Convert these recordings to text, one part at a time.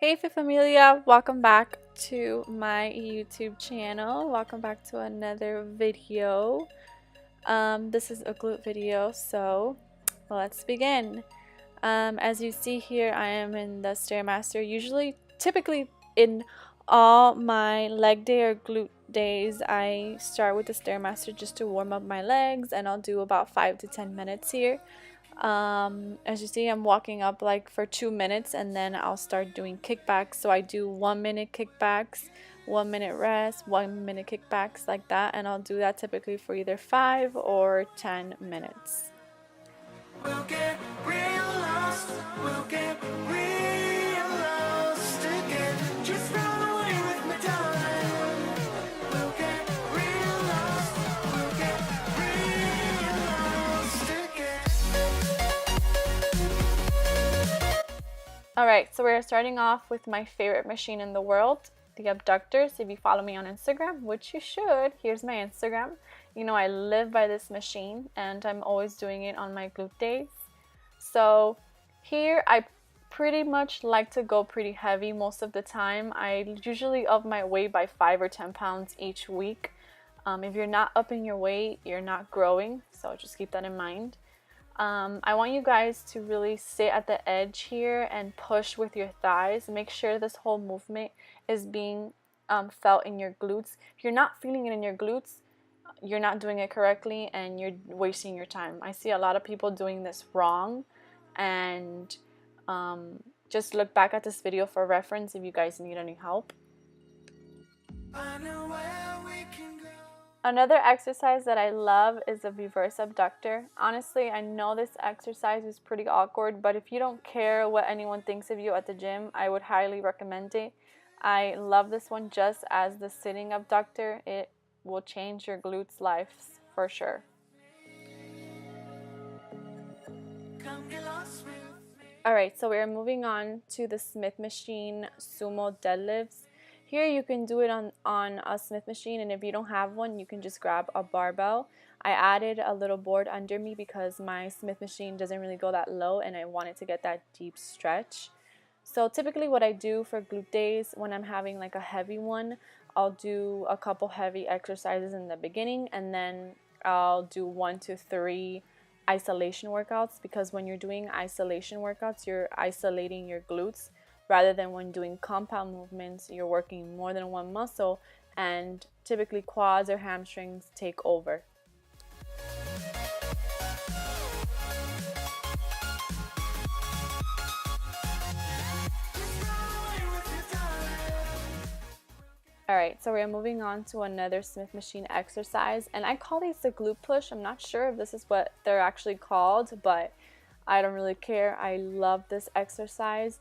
Hey familia, welcome back to my YouTube channel. Welcome back to another video. This is a glute video, so let's begin. As you see here, I am in the Stairmaster. Typically in all my leg day or glute days, I start with the Stairmaster just to warm up my legs, and I'll do about 5 to 10 minutes here. As you see, I'm walking up like for 2 minutes, and then I'll start doing kickbacks. So I do 1 minute kickbacks, 1 minute rest, 1 minute kickbacks, like that, and I'll do that typically for either 5 or 10 minutes. We'll get real lost. We'll get real lost again. Just run away with me, darling. We'll get real lost. We'll get real lost again. Alright, so we're starting off with my favorite machine in the world, the abductors. If you follow me on Instagram, which you should, here's my Instagram. You know I live by this machine, and I'm always doing it on my glute days. So here I pretty much like to go pretty heavy most of the time. I usually up my weight by 5 or 10 pounds each week. If you're not upping your weight, you're not growing, so just keep that in mind. I want you guys to really sit at the edge here and push with your thighs. Make sure this whole movement is being felt in your glutes. If you're not feeling it in your glutes, you're not doing it correctly and you're wasting your time. I see a lot of people doing this wrong, and just look back at this video for reference if you guys need any help. Another exercise that I love is a reverse abductor. Honestly, I know this exercise is pretty awkward, but if you don't care what anyone thinks of you at the gym, I would highly recommend it. I love this one just as the sitting abductor. It will change your glutes' lives for sure. Alright, so we're moving on to the Smith machine sumo deadlifts. Here you can do it on a Smith machine, and if you don't have one, you can just grab a barbell. I added a little board under me because my Smith machine doesn't really go that low, and I wanted to get that deep stretch. So typically what I do for glute days when I'm having like a heavy one, I'll do a couple heavy exercises in the beginning, and then I'll do 1 to 3 isolation workouts, because when you're doing isolation workouts, you're isolating your glutes, rather than when doing compound movements, you're working more than one muscle, and typically quads or hamstrings take over. Alright, so we're moving on to another Smith machine exercise, and I call these the glute push. I'm not sure if this is what they're actually called, but I don't really care. I love this exercise.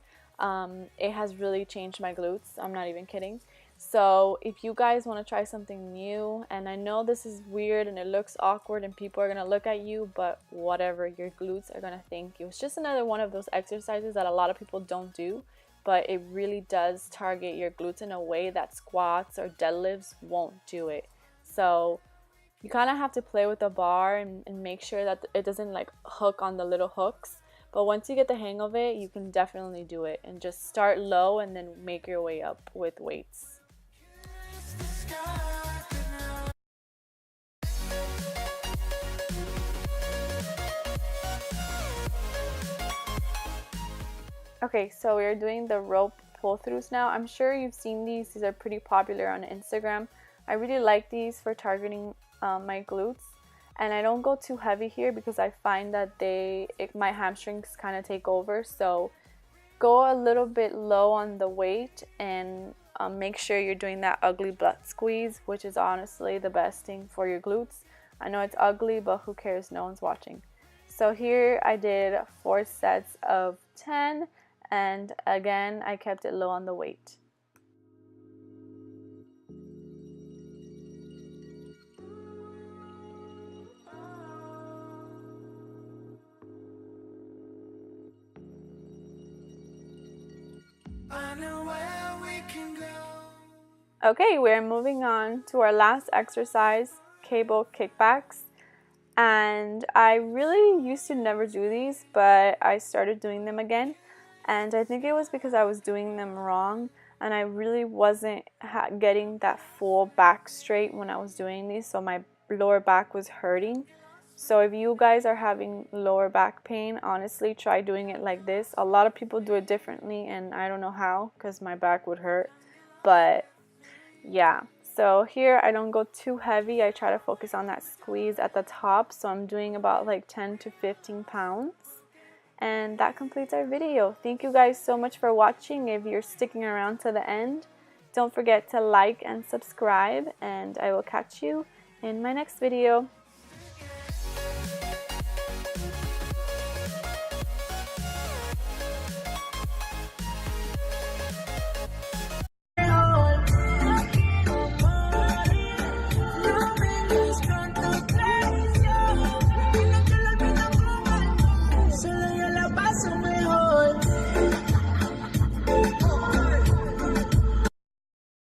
It has really changed my glutes. I'm not even kidding. So if you guys want to try something new, and I know this is weird and it looks awkward and people are going to look at you, but whatever, your glutes are going to think it was just another one of those exercises that a lot of people don't do. But it really does target your glutes in a way that squats or deadlifts won't do it. So you kind of have to play with the bar and make sure that it doesn't like hook on the little hooks. But once you get the hang of it, you can definitely do it. And just start low and then make your way up with weights. Okay, so we're doing the rope pull-throughs now. I'm sure you've seen these. These are pretty popular on Instagram. I really like these for targeting my glutes. And I don't go too heavy here because I find that my hamstrings kind of take over. So go a little bit low on the weight, and make sure you're doing that ugly butt squeeze, which is honestly the best thing for your glutes. I know it's ugly, but who cares? No one's watching. So here I did 4 sets of 10. And again, I kept it low on the weight. Okay, we're moving on to our last exercise, cable kickbacks. And I really used to never do these, but I started doing them again. and I think it was because I was doing them wrong, and I really wasn't getting that full back straight when I was doing these, so my lower back was hurting. So if you guys are having lower back pain, honestly try doing it like this. A lot of people do it differently, and I don't know how, because my back would hurt. But yeah, so here I don't go too heavy. I try to focus on that squeeze at the top, so I'm doing about like 10 to 15 pounds. And that completes our video. Thank you guys so much for watching. If you're sticking around to the end, don't forget to like and subscribe, and I will catch you in my next video.